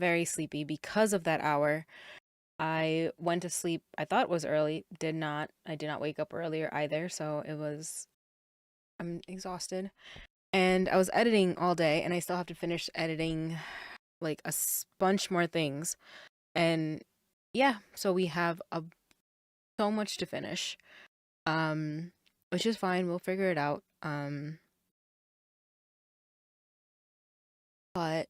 very sleepy because of that hour. I went to sleep, I thought it was early, did not. I did not wake up earlier either, so I'm exhausted. And I was editing all day, and I still have to finish editing like bunch more things. And yeah, so we have so much to finish. Um, which is fine. We'll figure it out. But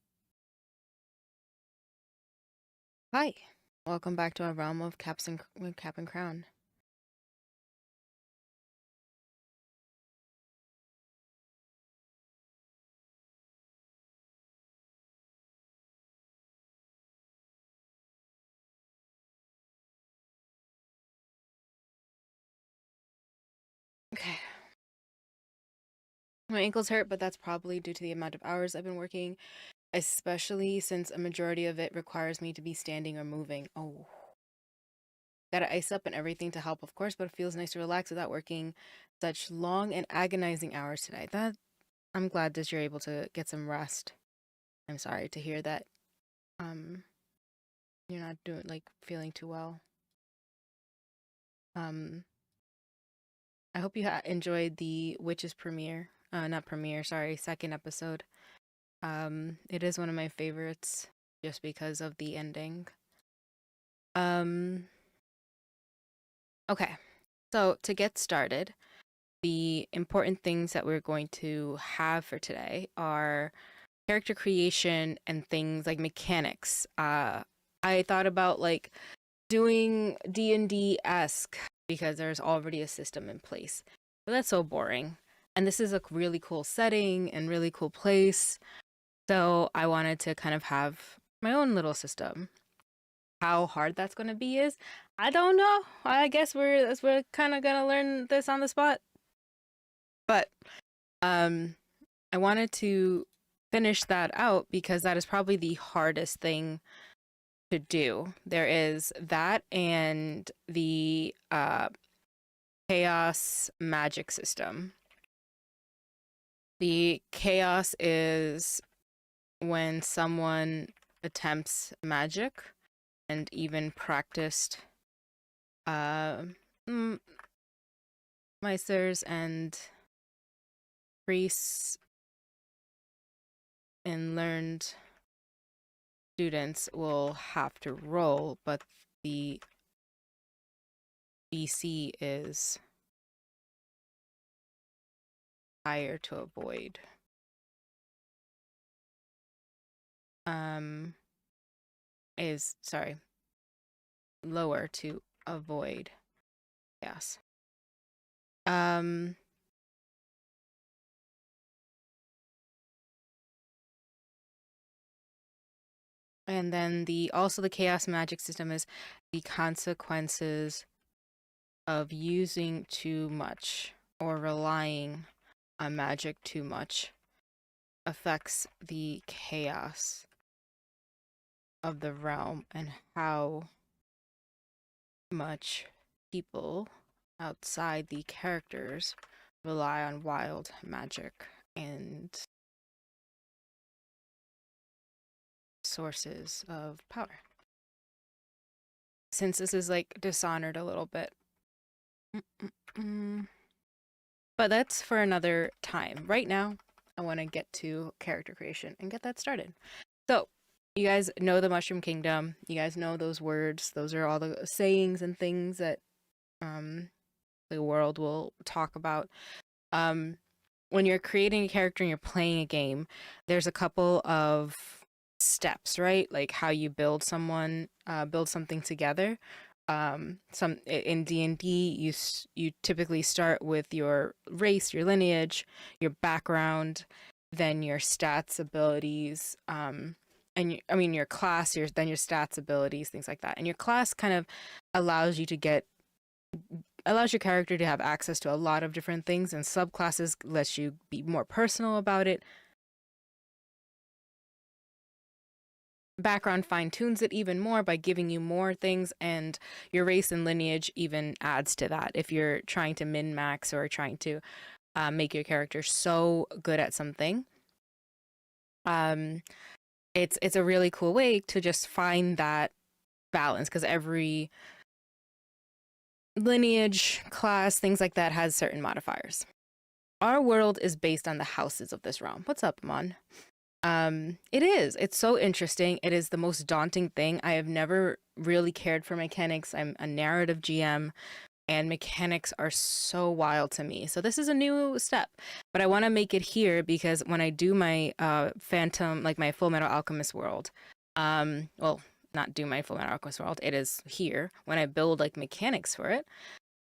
hi, welcome back to our realm of Cap and Crown. Okay. My ankles hurt, but that's probably due to the amount of hours I've been working, especially since a majority of it requires me to be standing or moving. Oh, gotta ice up and everything to help, of course, but it feels nice to relax without working such long and agonizing hours today. I'm glad that you're able to get some rest. I'm sorry to hear that um you're not doing like feeling too well. Um I hope you enjoyed the Witches premiere. Not premiere, sorry, second episode. It is one of my favorites just because of the ending. Um okay. So, to get started, the important things that we're going to have for today are character creation and things like mechanics. I thought about like doing D&D-esque because there's already a system in place. But that's so boring. And this is a really cool setting and really cool place. So I wanted to kind of have my own little system. How hard that's going to be is I don't know. I guess we're kind of going to learn this on the spot. But um I wanted to finish that out because that is probably the hardest thing to do. There is that and the chaos magic system. The chaos is when someone attempts magic and even practiced uh, Meisters and priests and learned students will have to roll, but the DC is higher to avoid. Is sorry, lower to avoid. Yes. Um, and then the chaos magic system is the consequences of using too much or relying on magic too much affects the chaos of the realm and how much people outside the characters rely on wild magic and sources of power. Since this is like Dishonored a little bit. But that's for another time. Right now, I want to get to character creation and get that started. So, you guys know the Mushroom Kingdom. You guys know those words. Those are all the sayings and things that the world will talk about. When you're creating a character and you're playing a game, there's a couple of steps, right? Like how you build something together. Some in D&D, you typically start with your race, your lineage, your background, then your stats, abilities, your class, then your stats, abilities, things like that. And your class kind of allows your character to have access to a lot of different things, and subclasses lets you be more personal about it. Background fine tunes it even more by giving you more things, and your race and lineage even adds to that if you're trying to min max or trying to make your character so good at something. it's a really cool way to just find that balance, because every lineage, class, things like that has certain modifiers. Our world is based on the houses of this realm. What's up, Mon? It is. It's so interesting. It is the most daunting thing. I have never really cared for mechanics. I'm a narrative GM, and mechanics are so wild to me. So this is a new step, but I want to make it here because when I do my Phantom, like my Full Metal Alchemist world, well, not do my Full Metal Alchemist world, it is here when I build like mechanics for it.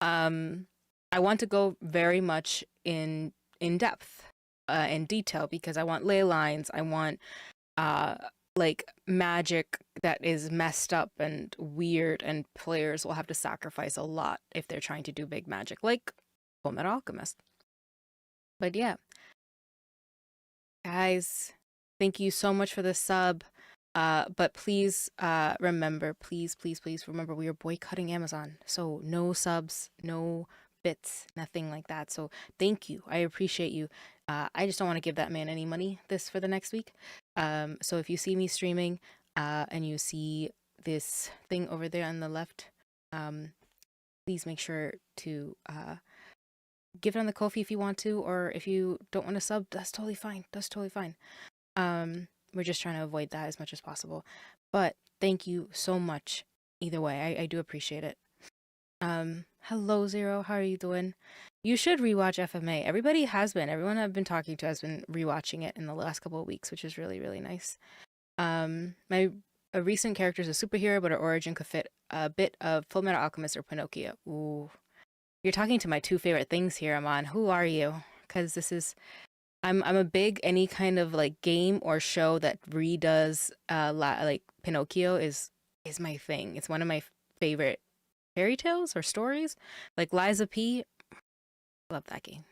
Um, I want to go very much in depth, in detail, because I want ley lines. I want uh like magic that is messed up and weird, and players will have to sacrifice a lot if they're trying to do big magic, like Fullmetal Alchemist. But yeah, guys, thank you so much for the sub. But please, remember, please remember, we are boycotting Amazon. So no subs, no bits, nothing like that. So thank you. I appreciate you. I just don't want to give that man any money this for the next week. So if you see me streaming, and you see this thing over there on the left, please make sure to give it on the Ko-fi if you want to, or if you don't want to sub, that's totally fine. That's totally fine. We're just trying to avoid that as much as possible. But thank you so much. Either way, I do appreciate it. Hello Zero, how are you doing? You should rewatch FMA. Everybody has been. Everyone I've been talking to has been rewatching it in the last couple of weeks, which is really, really nice. My a recent character is a superhero, but her origin could fit a bit of Full Metal Alchemist or Pinocchio. Ooh, you're talking to my two favorite things here, Amon. Who are you? Because this is I'm a big any kind of like game or show that redoes like Pinocchio is my thing. It's one of my favorite fairy tales or stories. Like Liza P. Love that game.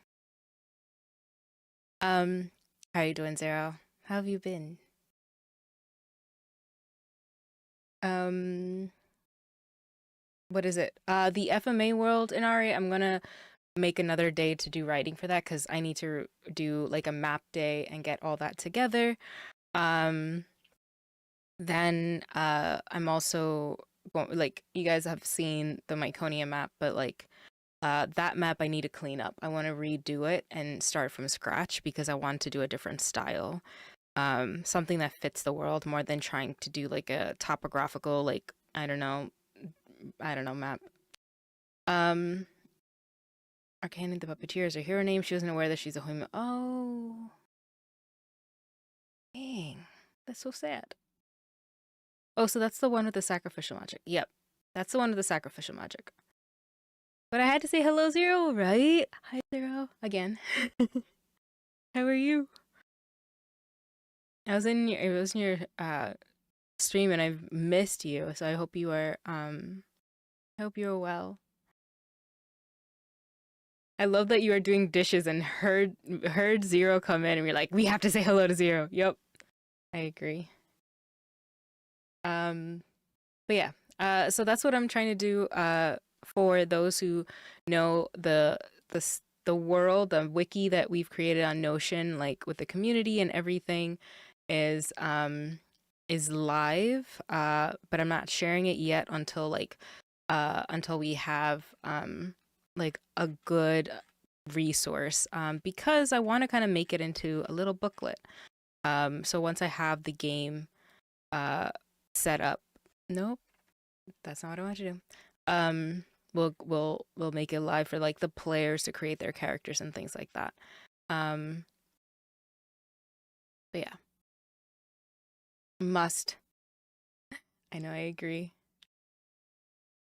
How are you doing, Zero? How have you been? Um, what is it? The FMA world in RA. I'm gonna make another day to do writing for that because I need to do like a map day and get all that together. Um, then I'm also going, like you guys have seen the Myconia map, but like that map I need to clean up. I want to redo it and start from scratch because I want to do a different style. Something that fits the world more than trying to do like a topographical, like I don't know map. Um, Arcana the Puppeteer is her hero name. She wasn't aware that she's a human. Oh, dang, that's so sad. Oh, so that's the one with the sacrificial magic. Yep, that's the one with the sacrificial magic. But I had to say hello, Zero, right? Hi, Zero, again. How are you? It was in your stream, and I've missed you. So I hope you are I hope you're well. I love that you are doing dishes and heard Zero come in, and you're like, we have to say hello to Zero. Yep, I agree. Um, but yeah, so that's what I'm trying to do. For those who know the world, the wiki that we've created on Notion, like with the community and everything, is live. But I'm not sharing it yet until we have like a good resource, because I want to kind of make it into a little booklet. So once I have the game uh set up, nope, that's not what I want to do. We'll make it live for like the players to create their characters and things like that. Um, but yeah, must. I know, I agree.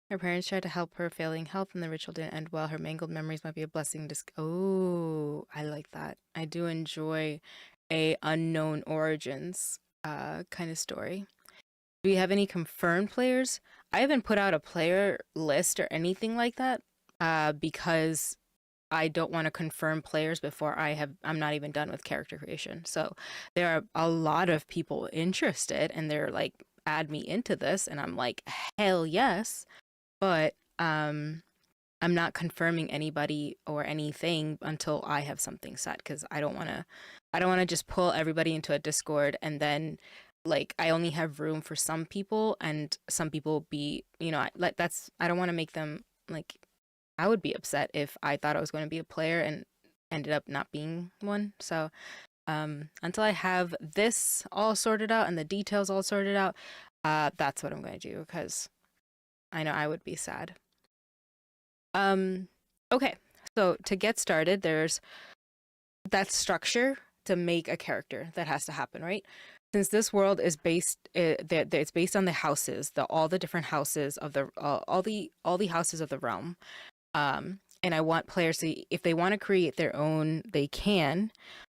Her parents tried to help her, failing health, and the ritual didn't end well. Her mangled memories might be a blessing. Oh, I like that. I do enjoy a unknown origins kind of story. Do we have any confirmed players? I haven't put out a player list or anything like that, because I don't want to confirm players before I'm not even done with character creation. So there are a lot of people interested, and they're like, add me into this, and I'm like, hell yes. But I'm not confirming anybody or anything until I have something set, because I don't want to just pull everybody into a Discord and then like I only have room for some people, and some people be, like that's I don't want to make them like I would be upset if I thought I was going to be a player and ended up not being one. So until I have this all sorted out and the details all sorted out, that's what I'm going to do because I know I would be sad. Um, okay, so to get started, there's that structure to make a character that has to happen, right? Since this world is based, it's based on the houses, all the different houses of the all the houses of the realm. And I want players to, if they want to create their own, they can,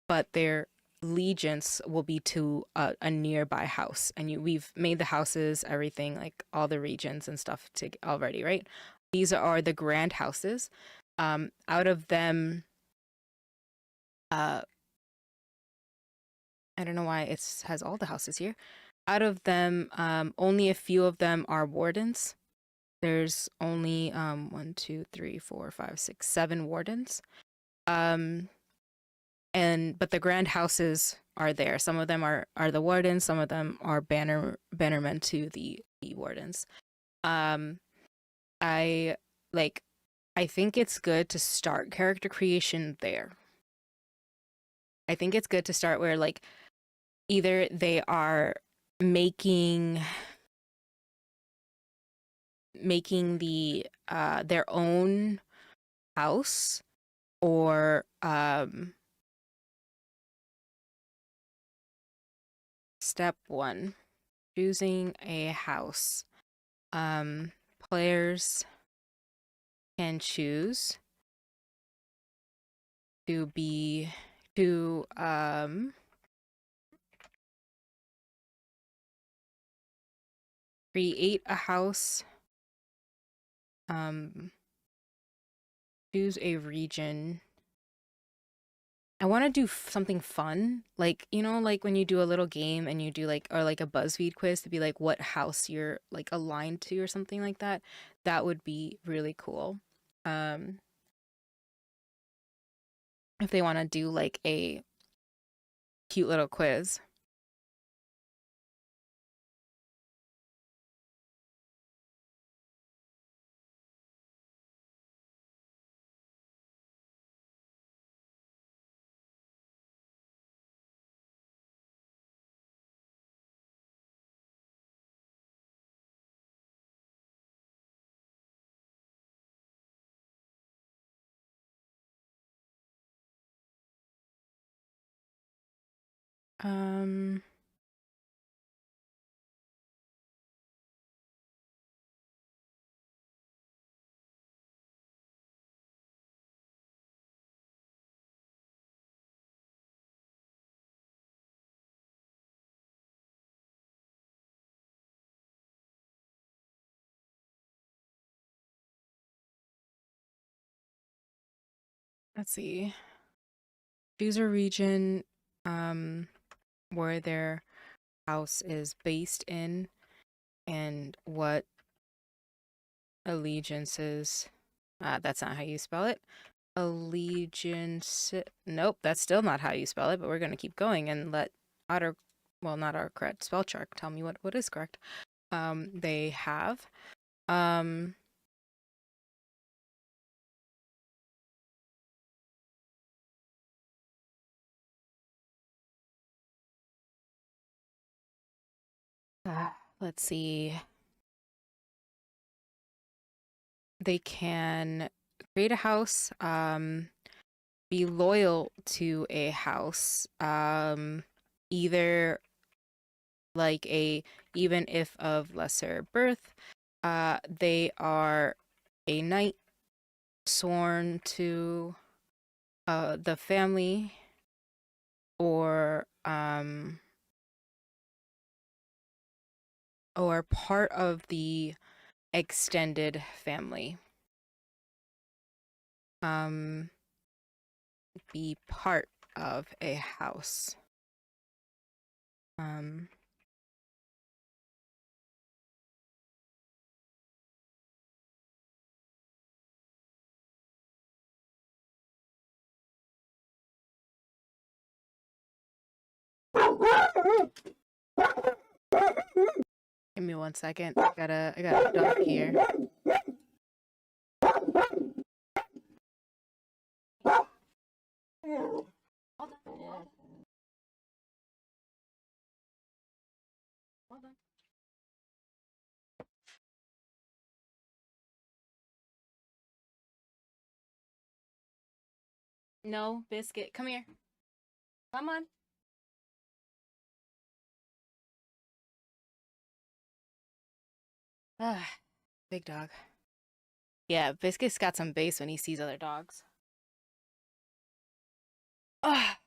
but their allegiance will be to a nearby house. And we've made the houses, everything, like all the regions and stuff to already, right? These are the grand houses. Out of them, uh, I don't know why it has all the houses here. Out of them, only a few of them are wardens. There's only one, two, three, four, five, six, seven wardens. Um, but the grand houses are there. Some of them are the wardens. Some of them are bannermen to the wardens. Um, I like. I think it's good to start character creation there. I think it's good to start where like either they are making their own house, or step one, choosing a house. Players can choose to be to create a house, choose a region. I want to do something fun, like like when you do a little game and you do like, or like a BuzzFeed quiz to be like what house you're like aligned to or something like that. That would be really cool. Um, if they want to do like a cute little quiz. Um, let's see. Choose a region where their house is based in and what allegiances. That's not how you spell it. Allegiance. Nope, that's still not how you spell it, but we're going to keep going and let Otter, well, not our correct spell check, tell me what is correct. They have. Um, let's see. They can create a house, be loyal to a house, either like a, even if of lesser birth, they are a knight sworn to the family, or part of the extended family. Um, be part of a house. Um, Give me 1 second. I got a dog here. Hold on. No, Biscuit, come here. Come on. Ah, big dog. Yeah, Biscuit's got some bass when he sees other dogs. Ah.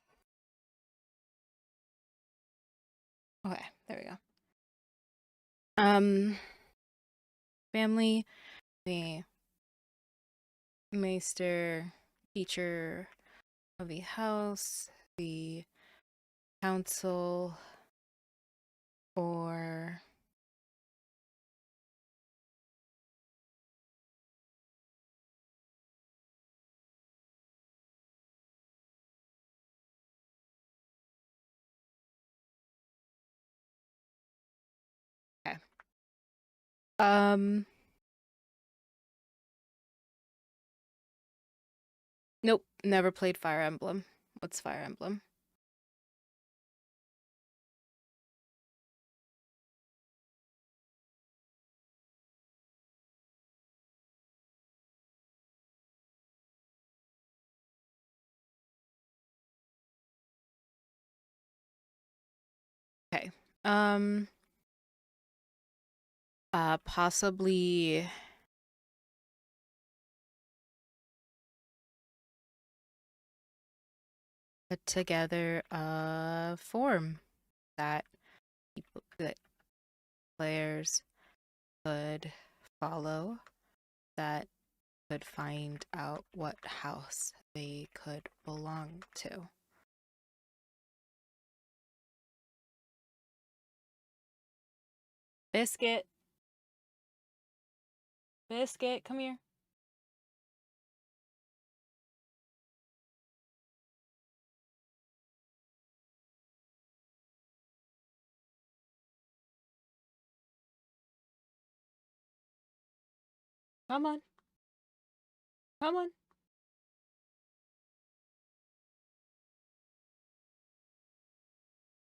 Okay, there we go. Family, the maester, teacher of the house, the council, or okay. Nope, never played Fire Emblem. What's Fire Emblem? Okay. Possibly put together a form that that players could follow, that could find out what house they could belong to. Biscuit. Biscuit, come here. Come on. Come on.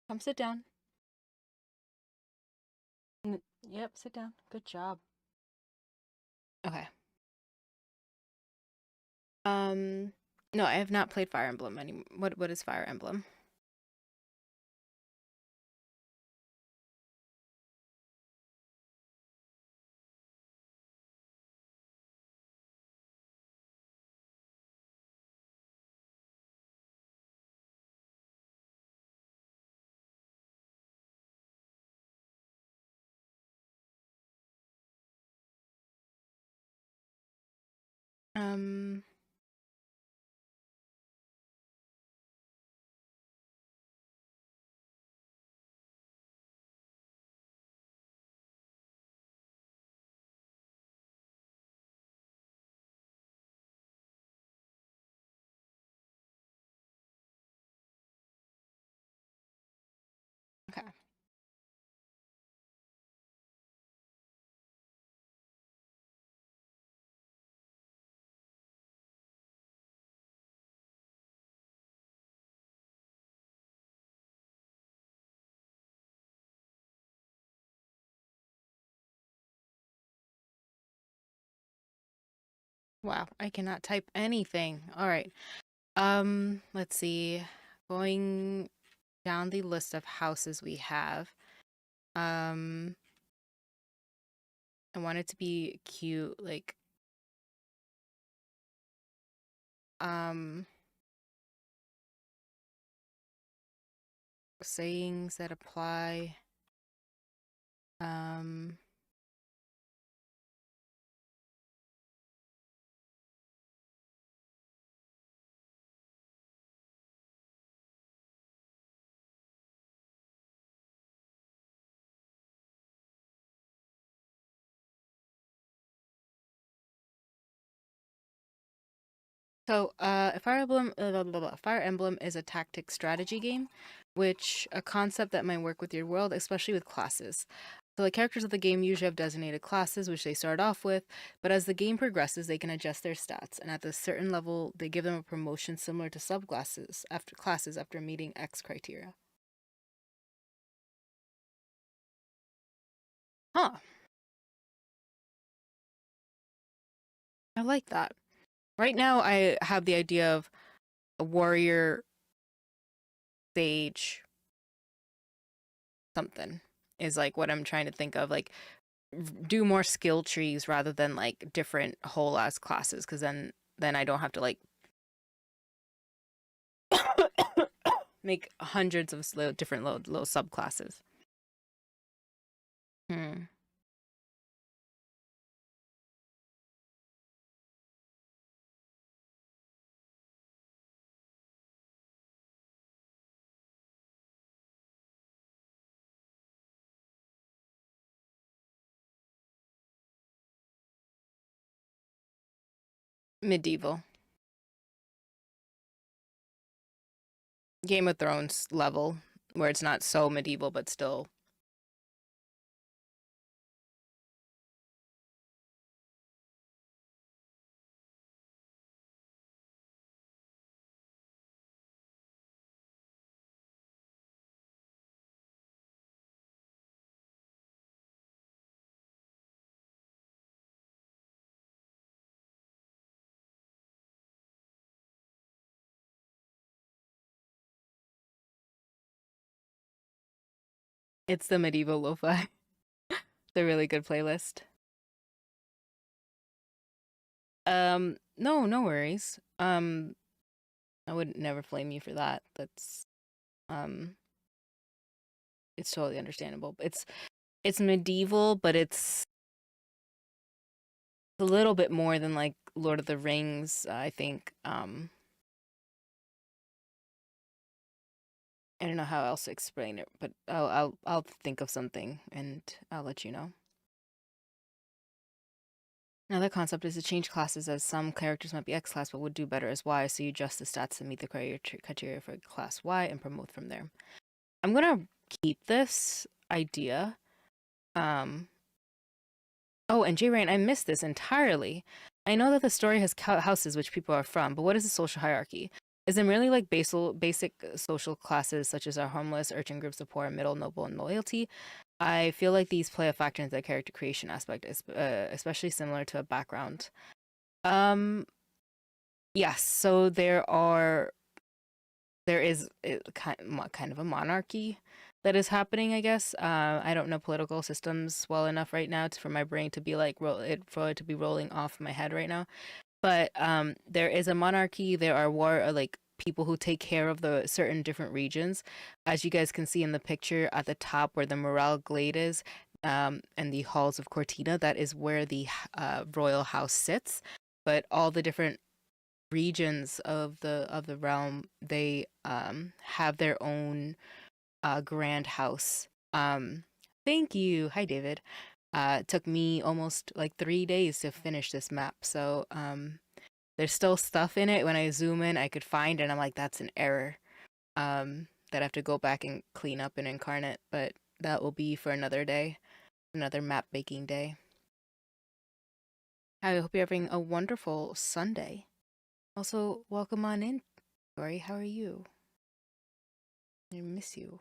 Come sit down. Yep, sit down. Good job. Okay. No, I have not played Fire Emblem anymore. What is Fire Emblem? Um, okay. Wow, I cannot type anything. All right. Let's see. Going down the list of houses we have. I want it to be cute, like um sayings that apply. Um So, Fire Emblem is a tactic strategy game which a concept that might work with your world, especially with classes. So the characters of the game usually have designated classes, which they start off with, but as the game progresses, they can adjust their stats, and at a certain level, they give them a promotion similar to subclasses after classes after meeting X criteria. Huh, I like that. Right now, I have the idea of a warrior, sage, something is like what I'm trying to think of. Like, do more skill trees rather than like different whole ass classes, because then I don't have to like make hundreds of different little subclasses. Hmm. Medieval. Game of Thrones level, where it's not so medieval, but still. It's the medieval lo-fi. The really good playlist. No, no worries. I would never flame you for that. Um, it's totally understandable. It's medieval, but it's a little bit more than like Lord of the Rings, I think. I don't know how else to explain it, but I'll think of something and I'll let you know. Another concept is to change classes, as some characters might be X class but would do better as Y, so you adjust the stats to meet the criteria for class Y and promote from there. I'm gonna keep this idea. Um, oh, and J Rain, I missed this entirely. I know that the story has houses which people are from, but what is the social hierarchy? Is it merely like basic social classes such as our homeless, urchin groups of poor, middle, noble, and loyalty? I feel like these play a factor into the character creation aspect, especially similar to a background. Um, yes. So there is kind of a monarchy that is happening, I guess. I don't know political systems well enough right now for my brain to be like for it to be rolling off my head right now. But there is a monarchy. There are like people who take care of the certain different regions, as you guys can see in the picture at the top where the Morale Glade is, and the halls of Cortina. That is where the royal house sits. But all the different regions of the realm, they have their own grand house. Thank you. Hi, David. It took me almost like 3 days to finish this map. So there's still stuff in it. When I zoom in, I could find, and I'm like, that's an error. That I have to go back and clean up and incarnate. But that will be for another day, another map making day. I hope you're having a wonderful Sunday. Also, welcome on in, Tori. How are you? I miss you.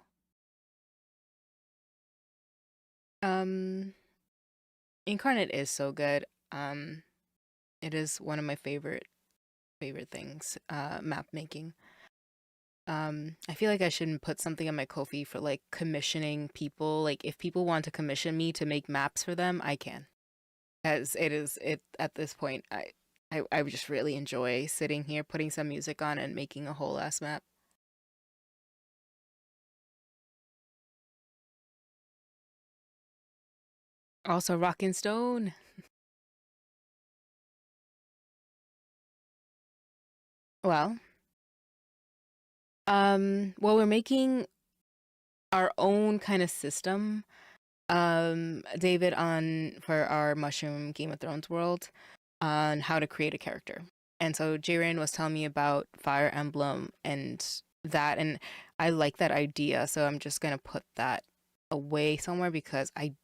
Um, Incarnate is so good. It is one of my favorite things. Map making. I feel like I shouldn't put something on my Ko-fi for like commissioning people. Like if people want to commission me to make maps for them, I can. As it at this point, I just really enjoy sitting here, putting some music on, and making a whole ass map. Also, Rockin' Stone. Well, well, we're making our own kind of system, David, on for our Mushroom Game of Thrones world on how to create a character. And so Jaren was telling me about Fire Emblem and that, and I like that idea, so I'm just gonna put that away somewhere because I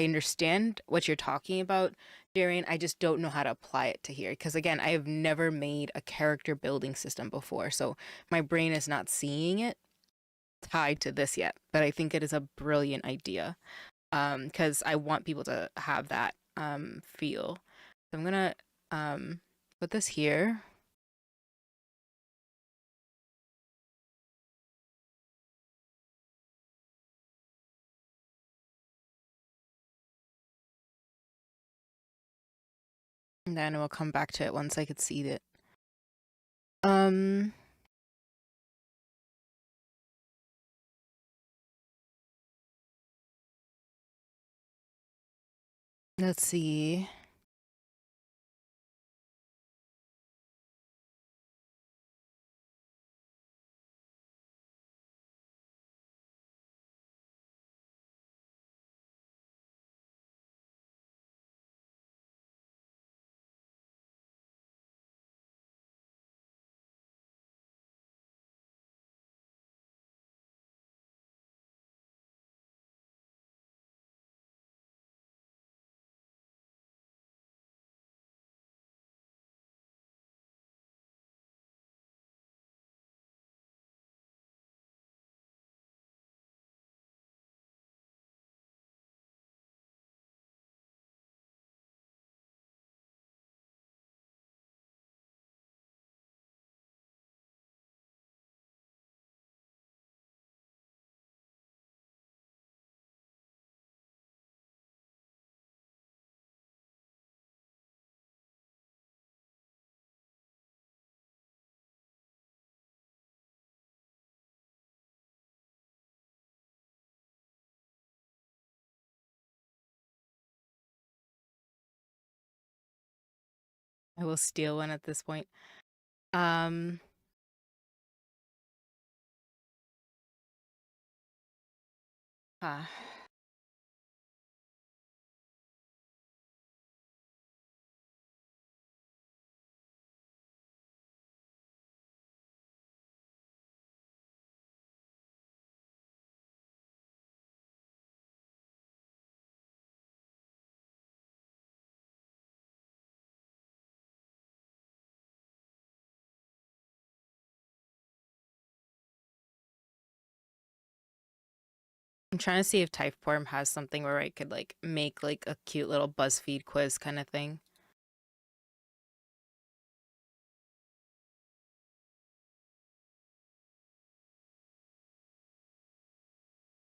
understand what you're talking about, Darian. I just don't know how to apply it to here because again, I have never made a character building system before, so my brain is not seeing it tied to this yet. But I think it is a brilliant idea because I want people to have that feel. So I'm gonna put this here. And then we'll come back to it once I could see it. Um, let's see. I will steal one at this point. Um, ah, I'm trying to see if Typeform has something where I could like make like a cute little BuzzFeed quiz kind of thing.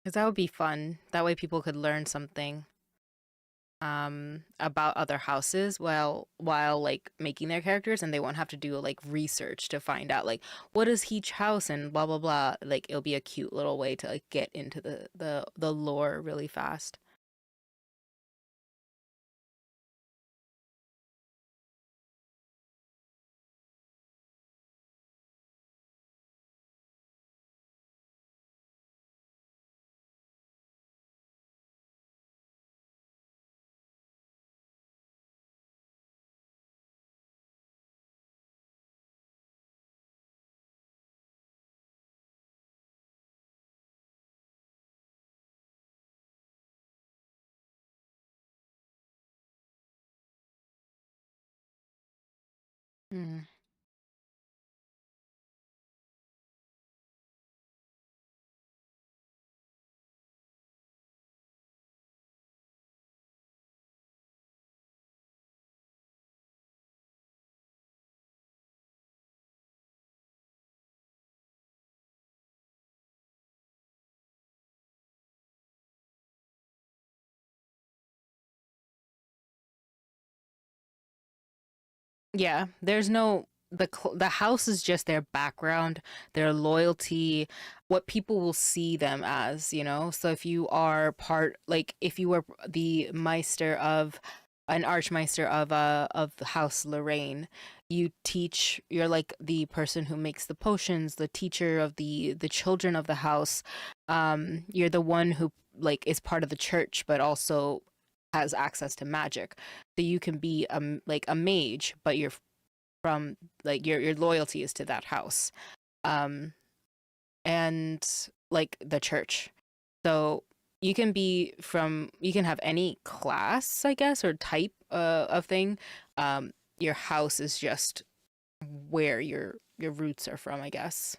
Because that would be fun. That way people could learn something about other houses while like making their characters and they won't have to do like research to find out like what is each house and blah blah blah. Like it'll be a cute little way to like get into the lore really fast. Hmm. Yeah, there's no the house is just their background, their loyalty, what people will see them as, you know? So if you are part like if you were the Meister of an Archmeister of the House Lorraine, you're like the person who makes the potions, the teacher of the children of the house. You're the one who like is part of the church but also has access to magic. So you can be like a mage, but you're from like your loyalty is to that house. Um, and like the church. So you can have any class, I guess, or type of thing. Your house is just where your roots are from, I guess.